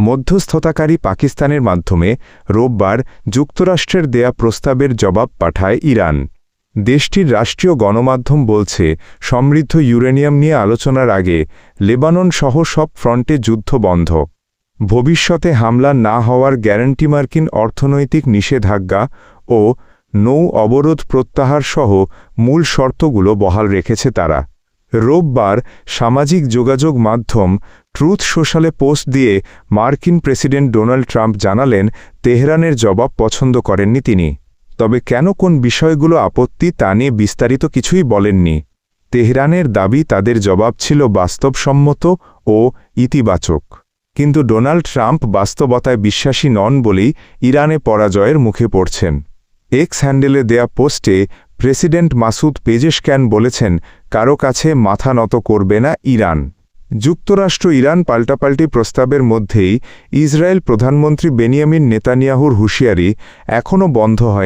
মধ্যস্থতাকারী পাকিস্তানের মাধ্যমে রোববার যুক্তরাষ্ট্রের দেয়া প্রস্তাবের জবাব পাঠায় ইরান। দেশটির রাষ্ট্রীয় গণমাধ্যম বলছে, সমৃদ্ধ ইউরেনিয়াম নিয়ে আলোচনার আগে লেবানন সহ সব ফ্রন্টে যুদ্ধ বন্ধ। ভবিষ্যতে হামলা না হওয়ার গ্যারান্টি, মার্কিন অর্থনৈতিক নিষেধাজ্ঞা ও নৌ অবরোধ প্রত্যাহার সহ মূল শর্তগুলো বহাল রেখেছে তারা। রোববার সামাজিক যোগাযোগ মাধ্যম ট্রুথ সোশ্যালে পোস্ট দিয়ে মার্কিন প্রেসিডেন্ট ডোনাল্ড ট্রাম্প জানালেন, তেহরানের জবাব পছন্দ করেননি তিনি। তবে কেন, কোন বিষয়গুলো আপত্তি তা নিয়ে বিস্তারিত কিছুই বলেননি। তেহরানের দাবি তাদের জবাব ছিল বাস্তবসম্মত ও ইতিবাচক। কিন্তু ডোনাল্ড ট্রাম্প বাস্তবতায় বিশ্বাসী নন বলেই ইরানে পরাজয়ের মুখে পড়ছেন। এক্স হ্যান্ডেলে দেয়া পোস্টে প্রেসিডেন্ট মাসুদ পেজেশকিয়ান বলেছেন, কারো কাছে মাথা নত করবে না ইরান। যুক্তরাষ্ট্র ইরান পাল্টাপাল্টি প্রস্তাবের মধ্যেই ইসরায়েল প্রধানমন্ত্রী বেনিয়ামিন নেতানিয়াহুর হুঁশিয়ারি এখনও বন্ধ হয়নি।